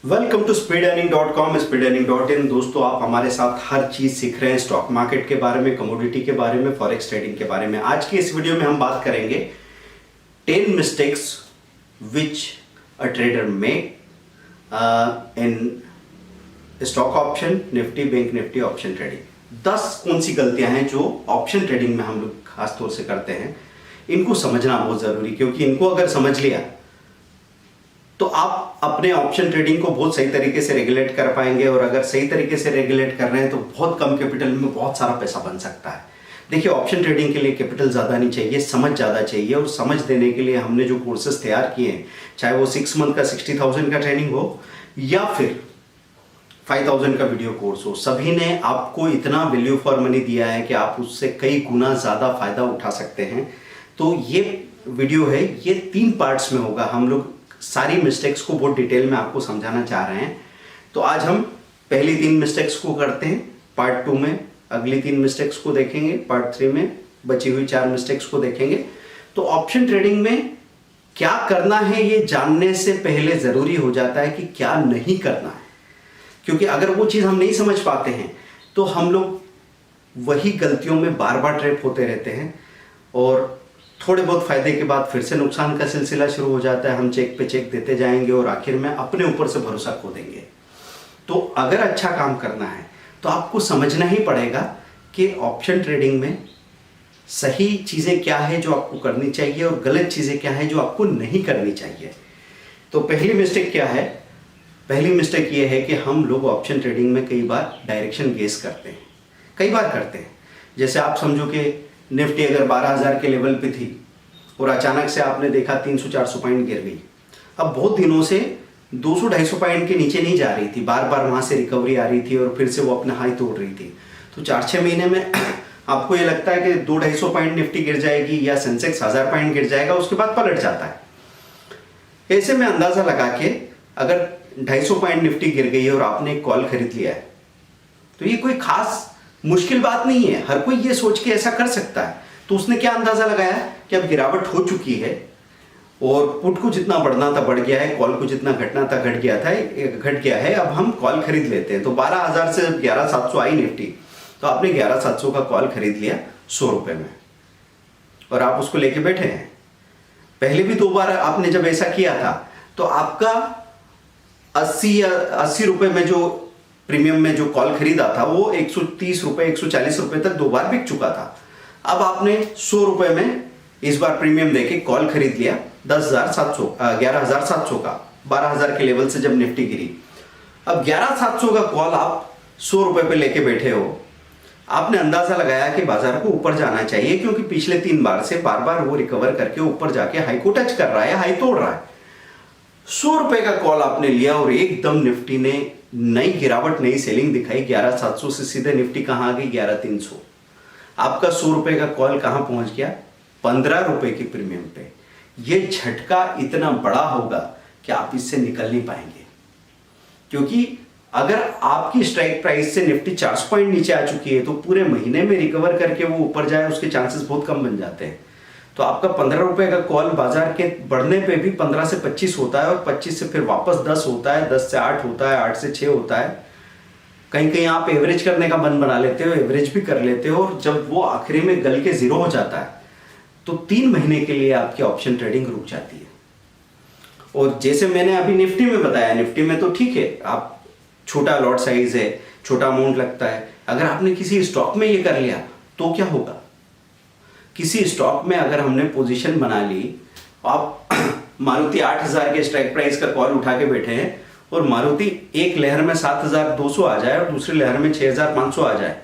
Welcome to speedearning.com speedearning.in। दोस्तों, आप हमारे साथ हर चीज सीख रहे हैं, स्टॉक मार्केट के बारे में, कमोडिटी के बारे में, फॉरेक्स ट्रेडिंग के बारे में। आज की इस वीडियो में हम बात करेंगे 10 mistakes which a trader make in stock option, Nifty, bank Nifty option trading. 10 कौन सी गलतियां हैं जो ऑप्शन ट्रेडिंग में हम लोग खासतौर से करते हैं। इनको समझना बहुत जरूरी, क्योंकि इनको अगर समझ लिया तो आप अपने ऑप्शन ट्रेडिंग को बहुत सही तरीके से रेगुलेट कर पाएंगे। और अगर सही तरीके से रेगुलेट कर रहे हैं तो बहुत कम कैपिटल में बहुत सारा पैसा बन सकता है। देखिए, ऑप्शन ट्रेडिंग के लिए कैपिटल ज़्यादा नहीं चाहिए, समझ ज़्यादा चाहिए। और समझ देने के लिए हमने जो कोर्सेज तैयार किए हैं, चाहे वो 6 मंथ का 60,000 का ट्रेनिंग हो या फिर 5,000 का वीडियो कोर्स हो, सभी ने आपको इतना वैल्यू फॉर मनी दिया है कि आप उससे कई गुना ज़्यादा फायदा उठा सकते हैं। तो ये वीडियो है, ये 3 पार्ट्स में होगा। हम लोग सारी मिस्टेक्स को बहुत डिटेल में आपको समझाना चाह रहे हैं। तो आज हम पहली 3 मिस्टेक्स को करते हैं, पार्ट 2 में अगली 3 मिस्टेक्स को देखेंगे, पार्ट 3 में बची हुई 4 मिस्टेक्स को देखेंगे। तो ऑप्शन ट्रेडिंग में क्या करना है ये जानने से पहले जरूरी हो जाता है कि क्या नहीं करना है, क्योंकि अगर वो चीज़ हम नहीं समझ पाते हैं तो हम लोग वही गलतियों में बार बार ट्रैप होते रहते हैं और थोड़े बहुत फायदे के बाद फिर से नुकसान का सिलसिला शुरू हो जाता है। हम चेक पे चेक देते जाएंगे और आखिर में अपने ऊपर से भरोसा खो देंगे। तो अगर अच्छा काम करना है तो आपको समझना ही पड़ेगा कि ऑप्शन ट्रेडिंग में सही चीज़ें क्या है जो आपको करनी चाहिए और गलत चीज़ें क्या है जो आपको नहीं करनी चाहिए। तो पहली मिस्टेक क्या है? पहली मिस्टेक ये है कि हम लोग ऑप्शन ट्रेडिंग में कई बार डायरेक्शन गेस करते हैं, कई बार करते हैं। जैसे आप समझो कि निफ्टी अगर 12,000 के लेवल पे थी और अचानक से आपने देखा 300-400 पॉइंट गिर गई। अब बहुत दिनों से 200-250 पॉइंट के नीचे नहीं जा रही थी, बार बार वहाँ से रिकवरी आ रही थी और फिर से वो अपना हाई तोड़ रही थी। तो 4-6 महीने में आपको ये लगता है कि 200-250 पॉइंट निफ्टी गिर जाएगी या सेंसेक्स 1000 पॉइंट गिर जाएगा, उसके बाद पलट जाता है। ऐसे में अंदाज़ा लगा के अगर 250 पॉइंट निफ्टी गिर गई है और आपने एक कॉल खरीद लिया है तो ये कोई खास मुश्किल बात नहीं है, हर कोई ये सोच के ऐसा कर सकता है। तो उसने क्या अंदाजा लगाया कि अब गिरावट हो चुकी है और पुट को जितना बढ़ना था बढ़ गया है, कॉल को जितना घटना था घट गया है, अब हम कॉल खरीद लेते हैं। तो 12,000 से 11,700 आई निफ्टी, तो आपने 11,700 का कॉल खरीद लिया 100 रुपए में और आप उसको लेके बैठे हैं। पहले भी 2 बार आपने जब ऐसा किया था तो आपका 80 रुपए में जो प्रीमियम में जो कॉल खरीदा था वो 130 रुपए 140 रुपए तक 2 बार बिक चुका था। अब आपने 100 रुपए में इस बार प्रीमियम देके कॉल खरीद लिया 11,700 का, 12,000 के लेवल से जब निफ्टी गिरी। अब 11,700 का कॉल आप 100 रुपए पे लेके बैठे हो। आपने अंदाजा लगाया कि बाजार को ऊपर जाना चाहिए, क्योंकि पिछले 3 बार से बार बार वो रिकवर करके ऊपर जाके हाई को टच कर रहा है, हाई तोड़ रहा है। 100 रुपए का कॉल आपने लिया और एकदम निफ्टी ने नई गिरावट, नई सेलिंग दिखाई। 11,700 से सीधे निफ्टी कहां आ गई? 11,300। आपका 100 रुपए का कॉल कहां पहुंच गया? 15 रुपए की प्रीमियम पे। ये झटका इतना बड़ा होगा कि आप इससे निकल नहीं पाएंगे, क्योंकि अगर आपकी स्ट्राइक प्राइस से निफ्टी 400 पॉइंट नीचे आ चुकी है तो पूरे महीने में रिकवर करके वो ऊपर जाए उसके चांसेस बहुत कम बन जाते हैं। तो आपका 15 रुपए का कॉल बाजार के बढ़ने पे भी 15 से 25 होता है और 25 से फिर वापस 10 होता है, 10 से 8 होता है, 8 से 6 होता है। कहीं कहीं आप एवरेज करने का मन बना लेते हो, एवरेज भी कर लेते हो, और जब वो आखिरी में गल के 0 हो जाता है तो 3 महीने के लिए आपकी ऑप्शन ट्रेडिंग रुक जाती है। और जैसे मैंने अभी निफ्टी में बताया, निफ्टी में तो ठीक है, आप छोटा लॉट साइज है, छोटा अमाउंट लगता है। अगर आपने किसी स्टॉक में ये कर लिया तो क्या होगा? किसी स्टॉक में अगर हमने पोजीशन बना ली, आप मारुति 8,000 के स्ट्राइक प्राइस का कॉल उठा के बैठे हैं और मारुति एक लहर में 7,200 आ जाए और दूसरी लहर में 6,500 आ जाए,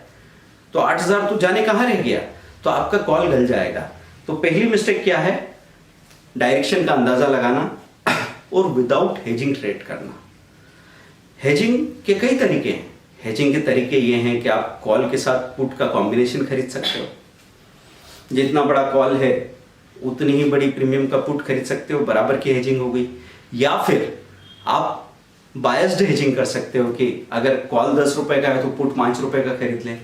तो 8,000 तो जाने कहां रह गया? तो आपका कॉल गल जाएगा। तो पहली मिस्टेक क्या है? डायरेक्शन का अंदाजा लगाना और विदाउट हेजिंग ट्रेड करना। हेजिंग के कई तरीके हैं। हेजिंग के तरीके ये हैं कि आप कॉल के साथ पुट का कॉम्बिनेशन खरीद सकते हो। जितना बड़ा कॉल है उतनी ही बड़ी प्रीमियम का पुट खरीद सकते हो, बराबर की हेजिंग हो गई। या फिर आप बायस्ड हेजिंग कर सकते हो कि अगर कॉल 10 रुपए का है तो पुट 5 रुपए का खरीद लें।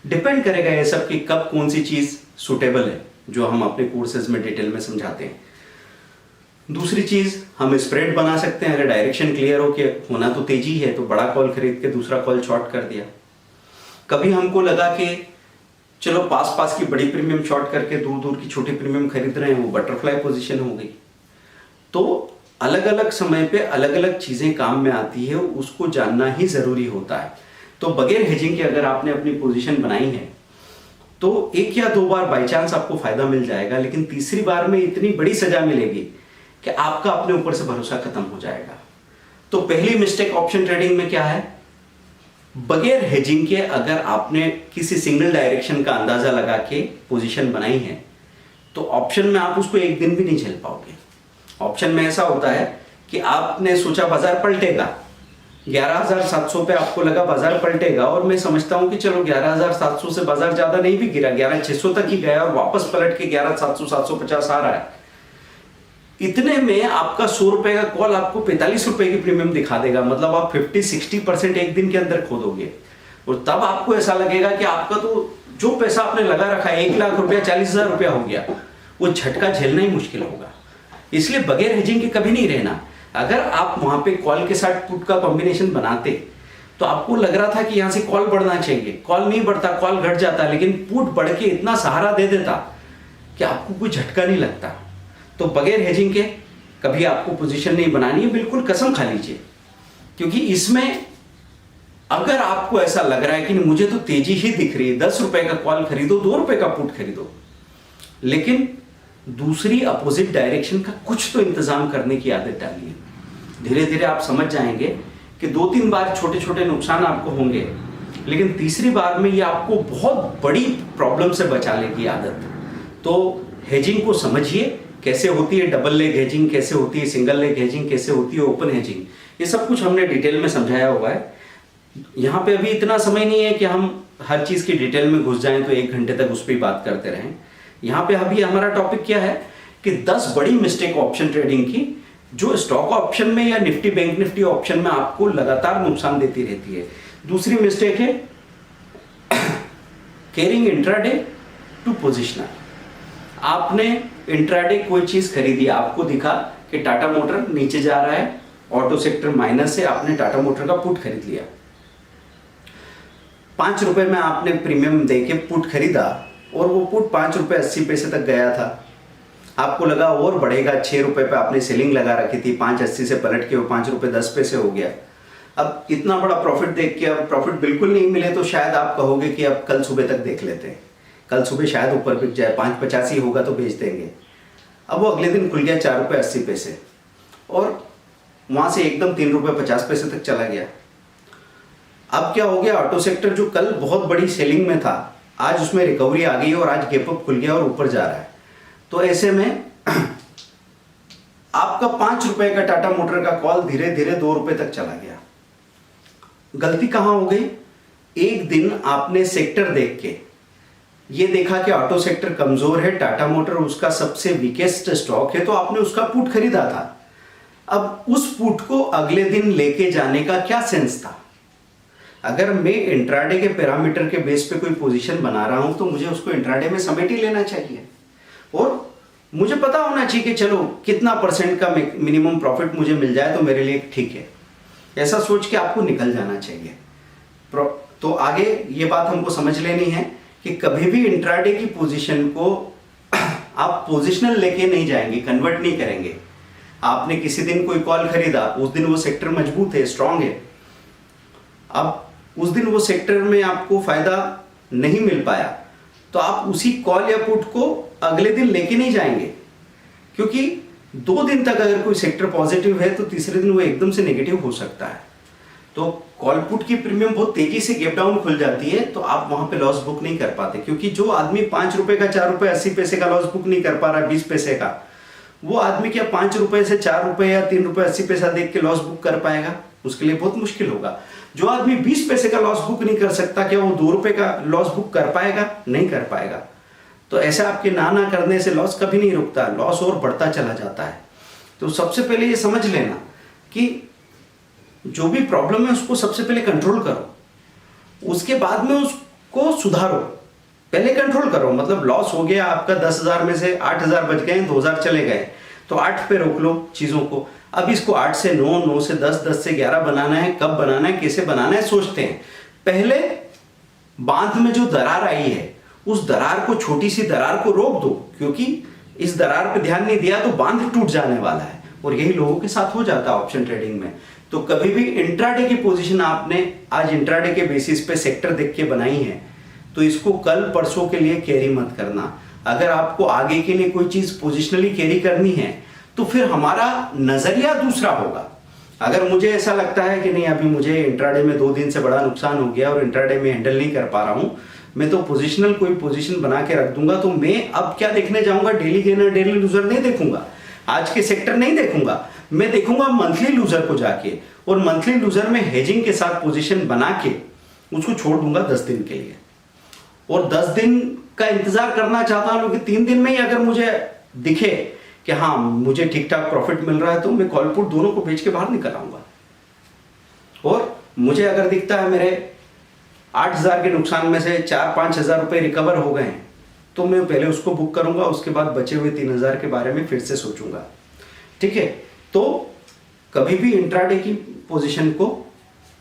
डिपेंड करेगा ये सब कि कब कौन सी चीज़ सुटेबल है, जो हम अपने कोर्सेज में डिटेल में समझाते हैं। दूसरी चीज, हम स्प्रेड बना सकते हैं। अगर डायरेक्शन क्लियर हो कि होना तो तेजी है तो बड़ा कॉल खरीद के दूसरा कॉल शॉर्ट कर दिया। कभी हमको लगा कि चलो पास पास की बड़ी प्रीमियम शॉर्ट करके दूर दूर की छोटी प्रीमियम खरीद रहे हैं, वो बटरफ्लाई पोजीशन हो गई। तो अलग अलग समय पे अलग अलग चीजें काम में आती है, उसको जानना ही जरूरी होता है। तो बगैर हेजिंग के अगर आपने अपनी पोजीशन बनाई है तो एक या दो बार बाई चांस आपको फायदा मिल जाएगा, लेकिन तीसरी बार में इतनी बड़ी सजा मिलेगी कि आपका अपने ऊपर से भरोसा खत्म हो जाएगा। तो पहली मिस्टेक ऑप्शन ट्रेडिंग में क्या है, बगैर हेजिंग के अगर आपने किसी सिंगल डायरेक्शन का अंदाजा लगा के पोजीशन बनाई है तो ऑप्शन में आप उसको एक दिन भी नहीं झेल पाओगे। ऑप्शन में ऐसा होता है कि आपने सोचा बाजार पलटेगा, 11,700 पे आपको लगा बाजार पलटेगा, और मैं समझता हूं कि चलो 11,700 से बाजार ज्यादा नहीं भी गिरा, 11,600 तक ही गया और वापस पलट के 11,700 750 आ रहा है। इतने में आपका 100 रुपए का कॉल आपको 45 रुपए की प्रीमियम दिखा देगा, मतलब आप 50-60% एक दिन के अंदर खो दोगे। और तब आपको ऐसा लगेगा कि आपका तो जो पैसा आपने लगा रखा है 1 लाख रुपया 40,000 रुपया हो गया, वो झटका झेलना ही मुश्किल होगा। इसलिए बगैर हेजिंग के कभी नहीं रहना। अगर आप वहां पे कॉल के साथ पुट का कॉम्बिनेशन बनाते तो आपको लग रहा था कि यहां से कॉल बढ़ना चाहिए, कॉल नहीं बढ़ता, कॉल घट जाता, लेकिन पुट बढ़ के इतना सहारा दे देता कि आपको कोई झटका नहीं लगता। तो बगैर हेजिंग के कभी आपको पोजीशन नहीं बनानी है, बिल्कुल कसम खा लीजिए। क्योंकि इसमें अगर आपको ऐसा लग रहा है कि मुझे तो तेजी ही दिख रही है, 10 रुपए का कॉल खरीदो, 2 रुपए का पुट खरीदो, लेकिन दूसरी अपोजिट डायरेक्शन का कुछ तो इंतजाम करने की आदत डालिए। धीरे धीरे आप समझ जाएंगे कि 2-3 बार छोटे छोटे नुकसान आपको होंगे, लेकिन तीसरी बार में ये आपको बहुत बड़ी प्रॉब्लम से बचा लेगी आदत। तो हेजिंग को समझिए, कैसे होती है डबल लेग हेजिंग, कैसे होती है सिंगल लेग हेजिंग, कैसे होती है ओपन हेजिंग, ये सब कुछ हमने डिटेल में समझाया हुआ है। यहाँ पे अभी इतना समय नहीं है कि हम हर चीज की डिटेल में घुस जाएं तो 1 घंटे तक उस पर बात करते रहें। यहाँ पे अभी हमारा टॉपिक क्या है कि 10 बड़ी मिस्टेक ऑप्शन ट्रेडिंग की जो स्टॉक ऑप्शन में या निफ्टी बैंक निफ्टी ऑप्शन में आपको लगातार नुकसान देती रहती है। दूसरी मिस्टेक है कैरिंग इंट्राडे टू पोजिशनर। आपने इंट्राडे कोई चीज खरीदी, आपको दिखा कि टाटा मोटर नीचे जा रहा है, ऑटो सेक्टर माइनस है, आपने टाटा मोटर का पुट खरीद लिया। 5 रुपए में आपने प्रीमियम देके पुट खरीदा और वो पुट 5 रुपए 80 पैसे तक गया था। आपको लगा और बढ़ेगा, 6 रुपए पे आपने सेलिंग लगा रखी थी, 5.80 से पलट के वो 5 रुपए 10 पैसे हो गया। अब इतना बड़ा प्रॉफिट देख के अब प्रॉफिट बिल्कुल नहीं मिले तो शायद आप कहोगे कि अब कल सुबह तक देख लेते हैं, कल सुबह शायद ऊपर बिक जाए, 5.85 होगा तो बेच देंगे। अब वो अगले दिन खुल गया 4 रुपए 80 पैसे और वहां से एकदम 3 रुपए 50 पैसे तक चला गया। अब क्या हो गया, ऑटो सेक्टर जो कल बहुत बड़ी सेलिंग में था आज उसमें रिकवरी आ गई और आज गैप अप खुल गया और ऊपर जा रहा है। तो ऐसे में आपका 5 रुपए का टाटा मोटर का कॉल धीरे धीरे 2 रुपए तक चला गया। गलती कहां हो गई, एक दिन आपने सेक्टर देख के ये देखा कि ऑटो सेक्टर कमजोर है, टाटा मोटर उसका सबसे वीकेस्ट स्टॉक है, तो आपने उसका पुट खरीदा था। अब उस पुट को अगले दिन लेके जाने का क्या सेंस था? अगर मैं इंट्राडे के पैरामीटर के बेस पे कोई पोजीशन बना रहा हूं तो मुझे उसको इंट्राडे में समेट ही लेना चाहिए और मुझे पता होना चाहिए कि चलो कितना % का मिनिमम प्रॉफिट मुझे मिल जाए तो मेरे लिए ठीक है। ऐसा सोच के आपको निकल जाना चाहिए। तो आगे ये बात हमको समझ लेनी है कि कभी भी इंट्राडे की पोजीशन को आप पोजिशनल लेके नहीं जाएंगे, कन्वर्ट नहीं करेंगे। आपने किसी दिन कोई कॉल खरीदा, उस दिन वो सेक्टर मजबूत है, स्ट्रांग है, अब उस दिन वो सेक्टर में आपको फायदा नहीं मिल पाया तो आप उसी कॉल या पुट को अगले दिन लेके नहीं जाएंगे, क्योंकि 2 दिन तक अगर कोई सेक्टर पॉजिटिव है तो तीसरे दिन वो एकदम से नेगेटिव हो सकता है। तो कॉल पुट की प्रीमियम बहुत तेजी से गैप डाउन खुल जाती है तो आप वहां पे लॉस बुक नहीं कर पाते, क्योंकि जो आदमी 5 रुपए का 4 रुपए 80 पैसे का लॉस बुक नहीं कर पा रहा 20 पैसे का, वो आदमी क्या 5 रुपए से 4 रुपए या 3 रुपए 80 पैसा देख के लॉस बुक कर पाएगा? उसके लिए बहुत मुश्किल होगा। जो आदमी 20 पैसे का लॉस बुक नहीं कर सकता, क्या वो 2 रुपए का लॉस बुक कर पाएगा? नहीं कर पाएगा। तो ऐसा आपके ना करने से लॉस कभी नहीं रुकता, लॉस और बढ़ता चला जाता है। तो सबसे पहले ये समझ लेना कि जो भी प्रॉब्लम है उसको सबसे पहले कंट्रोल करो, उसके बाद में उसको सुधारो। पहले कंट्रोल करो, मतलब लॉस हो गया आपका 10,000 में से 8,000 बच गए, 2,000 चले गए, तो 8 पे रोक लो चीजों को। अब इसको 8 से 9, 9 से 10, 10 से 11 बनाना है। कब बनाना है, कैसे बनाना है, सोचते हैं। पहले बांध में जो दरार आई है उस दरार को, छोटी सी दरार को रोक दो, क्योंकि इस दरार पे ध्यान नहीं दिया तो बांध टूट जाने वाला है। और यही लोगों के साथ हो जाता है ऑप्शन ट्रेडिंग में। तो कभी भी इंट्राडे की पोजीशन आपने आज इंट्राडे के बेसिस पे सेक्टर देख के बनाई है तो इसको कल परसों के लिए कैरी मत करना। अगर आपको आगे के लिए कोई चीज पोजिशनली कैरी करनी है तो फिर हमारा नजरिया दूसरा होगा। अगर मुझे ऐसा लगता है कि नहीं, अभी मुझे इंट्राडे में 2 दिन से बड़ा नुकसान हो गया और इंट्राडे में हैंडल नहीं कर पा रहा हूं, मैं तो पोजिशनल कोई पोजीशन बना के रख दूंगा, तो मैं अब क्या देखने जाऊंगा, डेली गेनर डेली लूजर नहीं देखूंगा, आज के सेक्टर नहीं देखूंगा, मैं देखूंगा मंथली लूजर को जाके। और मंथली लूजर में हेजिंग के साथ पोजीशन बना के उसको छोड़ दूंगा 10 दिन के लिए। और 10 दिन का इंतजार करना चाहता हूं कि 3 दिन में ही अगर मुझे दिखे कि हाँ मुझे ठीक ठाक प्रॉफिट मिल रहा है तो मैं कॉल पुट दोनों को बेच के बाहर निकल आऊंगा। और मुझे अगर दिखता है मेरे 8,000 के नुकसान में से 4-5 हजार रुपए रिकवर हो गए हैं तो मैं पहले उसको बुक करूंगा, उसके बाद बचे हुए 3,000 के बारे में फिर से सोचूंगा। ठीक है, तो कभी भी इंट्राडे की पोजीशन को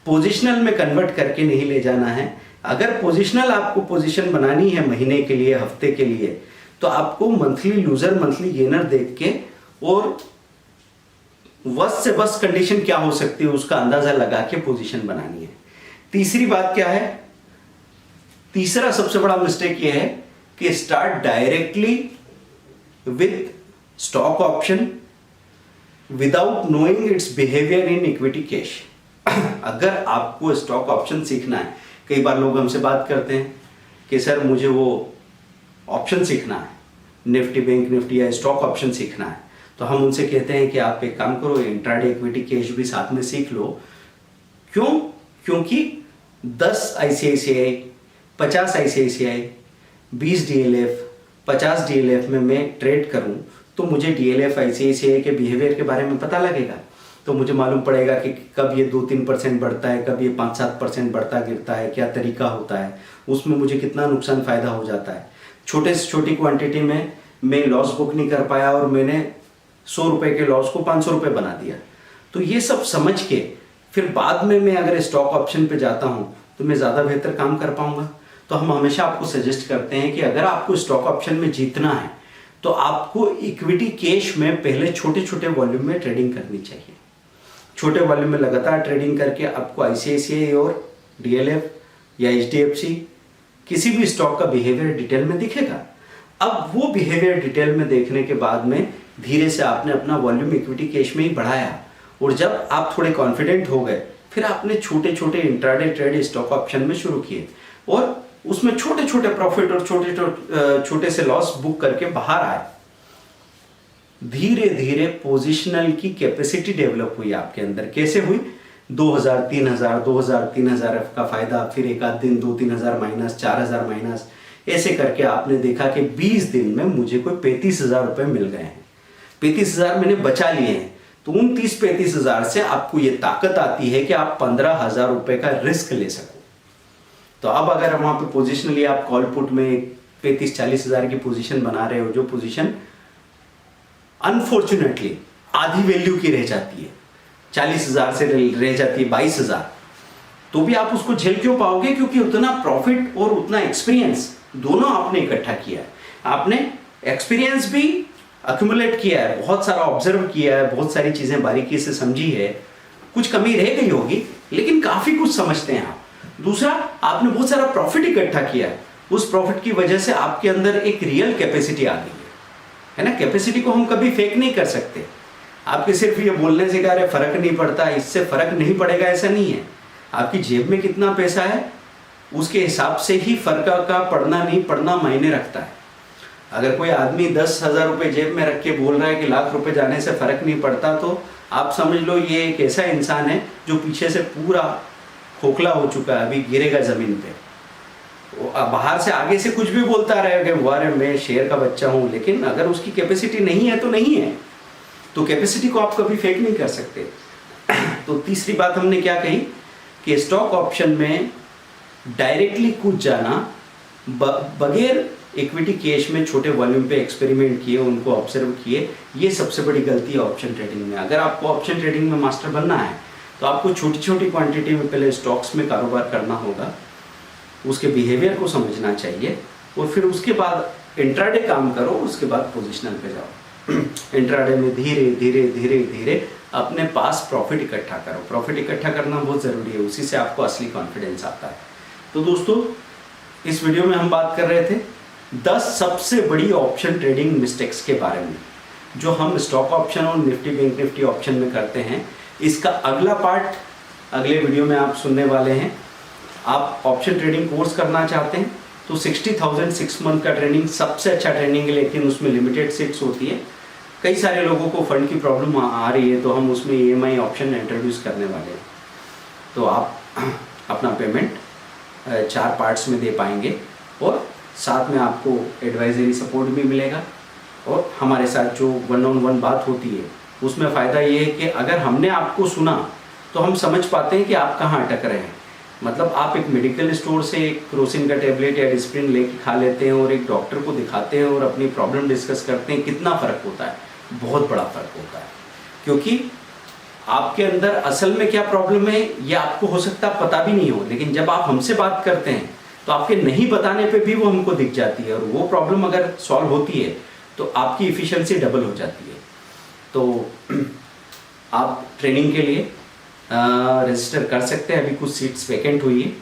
पोजिशनल में कन्वर्ट करके नहीं ले जाना है। अगर पोजिशनल आपको पोजीशन बनानी है महीने के लिए, हफ्ते के लिए, तो आपको मंथली लूजर मंथली गेनर देख के और वर्स्ट से वर्स्ट कंडीशन क्या हो सकती है उसका अंदाजा लगा के पोजीशन बनानी है। तीसरी बात क्या है, तीसरा सबसे बड़ा मिस्टेक यह है कि start directly with stock option without knowing it's behaviour in equity cash. अगर आपको स्टॉक ऑप्शन सीखना है, कई बार लोग हमसे बात करते हैं कि सर मुझे वो ऑप्शन सीखना है, निफ्टी बैंक निफ्टी या स्टॉक ऑप्शन सीखना है, तो हम उनसे कहते हैं कि आप एक काम करो, इंट्राडे इक्विटी कैश भी साथ में सीख लो। क्यों? क्योंकि 10 ICICI, 50 ICICI, 20 DLF, 50 DLF में मैं ट्रेड करूं तो मुझे DLF ICICI के बिहेवियर के बारे में पता लगेगा। तो मुझे मालूम पड़ेगा कि कब ये 2-3% बढ़ता है, कब ये 5-7% बढ़ता गिरता है, क्या तरीका होता है, उसमें मुझे कितना नुकसान फायदा हो जाता है। छोटे से छोटी क्वांटिटी में मैं लॉस बुक नहीं कर पाया और मैंने 100 रुपए के लॉस को 500 रुपए बना दिया। तो ये सब समझ के फिर बाद में मैं अगर स्टॉक ऑप्शन पे जाता हूं तो मैं ज़्यादा बेहतर काम कर पाऊंगा। तो हम हमेशा आपको सजेस्ट करते हैं कि अगर आपको स्टॉक ऑप्शन में जीतना है तो आपको इक्विटी कैश में पहले छोटे छोटे वॉल्यूम में ट्रेडिंग करनी चाहिए। छोटे वॉल्यूम में लगातार ट्रेडिंग करके आपको ICICI और DLF या HDFC किसी भी स्टॉक का बिहेवियर डिटेल में दिखेगा। अब वो बिहेवियर डिटेल में देखने के बाद में धीरे से आपने अपना वॉल्यूम इक्विटी कैश में ही बढ़ाया और जब आप थोड़े कॉन्फिडेंट हो गए फिर आपने छोटे छोटे इंट्राडे ट्रेड स्टॉक ऑप्शन में शुरू किए और उसमें छोटे छोटे प्रॉफिट और छोटे से लॉस बुक करके बाहर आए। धीरे धीरे पोजिशनल की कैपेसिटी डेवलप हुई आपके अंदर। कैसे हुई? 2,000-3,000 का फायदा, फिर एक आध दिन 2-3,000 माइनस, 4,000 माइनस, ऐसे करके आपने देखा कि 20 दिन में मुझे कोई 35,000 रुपए मिल गए हैं। 35,000 मैंने बचा लिए हैं। तो 29-35,000 से आपको ये ताकत आती है कि आप 15,000 रुपए का रिस्क ले सको। तो अब अगर वहां पे पोजिशनली आप कॉल पुट में 35-40,000 की पोजीशन बना रहे हो, जो पोजीशन अनफॉर्चुनेटली आधी वैल्यू की रह जाती है, 40,000 से रह जाती है 22,000, तो भी आप उसको झेल क्यों पाओगे? क्योंकि उतना प्रॉफिट और उतना एक्सपीरियंस दोनों आपने इकट्ठा किया है। आपने एक्सपीरियंस भी अक्यूमुलेट किया है, बहुत सारा ऑब्जर्व किया है, बहुत सारी चीजें बारीकी से समझी है, कुछ कमी रह गई होगी लेकिन काफी कुछ समझते हैं आप। दूसरा, आपने बहुत सारा प्रॉफिट इकट्ठा किया है, उस प्रॉफिट की वजह से आपके अंदर एक रियल कैपेसिटी आ गई है ना। कैपेसिटी को हम कभी फेक नहीं कर सकते। आपके सिर्फ ये बोलने से क्या फर्क नहीं पड़ता, इससे फर्क नहीं पड़ेगा, ऐसा नहीं है। आपकी जेब में कितना पैसा है उसके हिसाब से ही फर्क का पड़ना नहीं पड़ना मायने रखता है। अगर कोई आदमी 10,000 रुपए जेब में रख के बोल रहा है कि लाख रुपए जाने से फर्क नहीं पड़ता, तो आप समझ लो ये एक ऐसा इंसान है जो पीछे से पूरा खोखला हो चुका है, अभी गिरेगा जमीन पे। बाहर से आगे से कुछ भी बोलता रहे कि वारे मैं शेर का बच्चा हूं, लेकिन अगर उसकी कैपेसिटी नहीं है तो नहीं है। तो कैपेसिटी को आप कभी फेक नहीं कर सकते। तो तीसरी बात हमने क्या कही कि स्टॉक ऑप्शन में डायरेक्टली कूद जाना बगैर इक्विटी कैश में छोटे वॉल्यूम पे एक्सपेरिमेंट किए, उनको ऑब्जर्व किए। ये सबसे बड़ी गलती है ऑप्शन ट्रेडिंग में। अगर आपको ऑप्शन ट्रेडिंग में मास्टर बनना है तो आपको छोटी छोटी क्वांटिटी में पहले स्टॉक्स में कारोबार करना होगा, उसके बिहेवियर को समझना चाहिए, और फिर उसके बाद इंट्राडे काम करो, उसके बाद पोजिशनल पे जाओ। इंट्राडे में धीरे धीरे धीरे धीरे अपने पास प्रॉफिट इकट्ठा करो। प्रॉफिट इकट्ठा करना बहुत ज़रूरी है, उसी से आपको असली कॉन्फिडेंस आता है। तो दोस्तों, इस वीडियो में हम बात कर रहे थे 10 सबसे बड़ी ऑप्शन ट्रेडिंग मिस्टेक्स के बारे में, जो हम स्टॉक ऑप्शन और निफ्टी बैंक निफ्टी ऑप्शन में करते हैं। इसका अगला पार्ट अगले वीडियो में आप सुनने वाले हैं। आप ऑप्शन ट्रेडिंग कोर्स करना चाहते हैं तो 60,000 6 मंथ का ट्रेनिंग सबसे अच्छा ट्रेनिंग है, लेकिन उसमें लिमिटेड सीट्स होती है। कई सारे लोगों को फंड की प्रॉब्लम आ रही है, तो हम उसमें EMI ऑप्शन इंट्रोड्यूस करने वाले हैं। तो आप अपना पेमेंट 4 पार्ट्स में दे पाएंगे, और साथ में आपको एडवाइजरी सपोर्ट भी मिलेगा। और हमारे साथ जो 1-on-1 बात होती है उसमें फ़ायदा ये है कि अगर हमने आपको सुना तो हम समझ पाते हैं कि आप कहाँ अटक रहे हैं। मतलब आप एक मेडिकल स्टोर से एक क्रोसिन का टेबलेट या डिस्प्रिन लेके खा लेते हैं और एक डॉक्टर को दिखाते हैं और अपनी प्रॉब्लम डिस्कस करते हैं, कितना फ़र्क होता है? बहुत बड़ा फ़र्क होता है, क्योंकि आपके अंदर असल में क्या प्रॉब्लम है ये आपको हो सकता है पता भी नहीं हो, लेकिन जब आप हमसे बात करते हैं तो आपके नहीं बताने पे भी वो हमको दिख जाती है, और वो प्रॉब्लम अगर सॉल्व होती है तो आपकी इफ़िशियंसी डबल हो जाती है। तो आप ट्रेनिंग के लिए रजिस्टर कर सकते हैं। अभी कुछ सीट्स वैकेंट हुई है।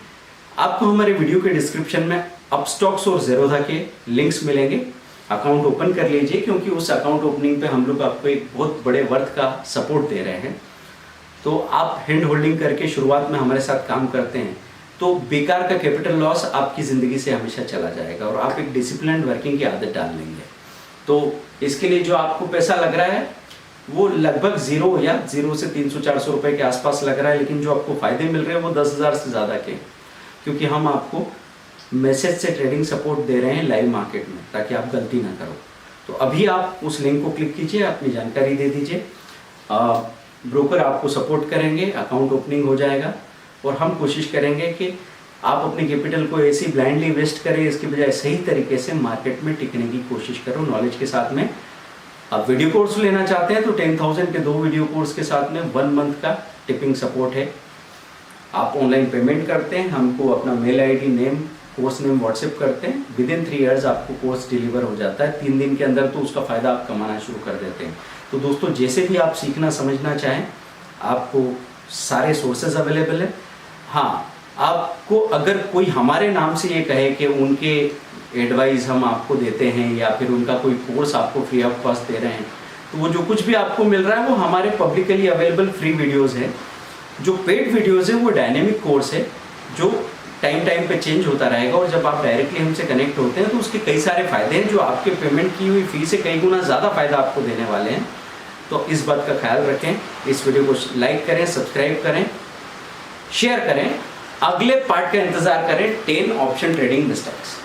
आपको हमारे वीडियो के डिस्क्रिप्शन में अपस्टॉक्स और ज़ेरोधा के लिंक्स मिलेंगे। अकाउंट ओपन कर लीजिए, क्योंकि उस अकाउंट ओपनिंग पे हम लोग आपको एक बहुत बड़े वर्थ का सपोर्ट दे रहे हैं। तो आप हैंड होल्डिंग करके शुरुआत में हमारे साथ काम करते हैं तो बेकार का कैपिटल लॉस आपकी ज़िंदगी से हमेशा चला जाएगा, और आप एक डिसिप्लिन वर्किंग की आदत डाल लेंगे। तो इसके लिए जो आपको पैसा लग रहा है वो लगभग 0 या 0 से 300-400 रुपए के आसपास लग रहा है, लेकिन जो आपको फ़ायदे मिल रहे हैं वो 10,000 से ज़्यादा के, क्योंकि हम आपको मैसेज से ट्रेडिंग सपोर्ट दे रहे हैं लाइव मार्केट में, ताकि आप गलती ना करो। तो अभी आप उस लिंक को क्लिक कीजिए, अपनी जानकारी दे दीजिए, ब्रोकर आपको सपोर्ट करेंगे, अकाउंट ओपनिंग हो जाएगा, और हम कोशिश करेंगे कि आप अपने कैपिटल को ऐसी ब्लाइंडली वेस्ट करें, इसके बजाय सही तरीके से मार्केट में टिकने की कोशिश करो नॉलेज के साथ में। आप वीडियो कोर्स लेना चाहते हैं तो 10,000 के 2 वीडियो कोर्स के साथ में 1 मंथ का टिपिंग सपोर्ट है। आप ऑनलाइन पेमेंट करते हैं, हमको अपना mail ID name course name WhatsApp करते हैं, विदिन 3 ईयर्स आपको कोर्स डिलीवर हो जाता है। 3 दिन के अंदर तो उसका फ़ायदा आप कमाना शुरू कर देते हैं। तो दोस्तों, जैसे भी आप सीखना समझना चाहें, आपको सारे सोर्सेज अवेलेबल है। हाँ, आपको अगर कोई हमारे नाम से ये कहे कि उनके एडवाइस हम आपको देते हैं या फिर उनका कोई कोर्स आपको फ्री ऑफ कॉस्ट दे रहे हैं, तो वो जो कुछ भी आपको मिल रहा है वो हमारे पब्लिकली अवेलेबल फ्री वीडियोस है। जो पेड वीडियोस है वो डायनेमिक कोर्स है, जो टाइम पे चेंज होता रहेगा, और जब आप डायरेक्टली हमसे कनेक्ट होते हैं तो उसके कई सारे फ़ायदे हैं जो आपके पेमेंट की हुई फी से कई गुना ज़्यादा फ़ायदा आपको देने वाले हैं। तो इस बात का ख्याल रखें, इस वीडियो को लाइक करें, सब्सक्राइब करें, शेयर करें। अगले पार्ट का इंतज़ार करें, 10 ऑप्शन ट्रेडिंग मिस्टेक्स।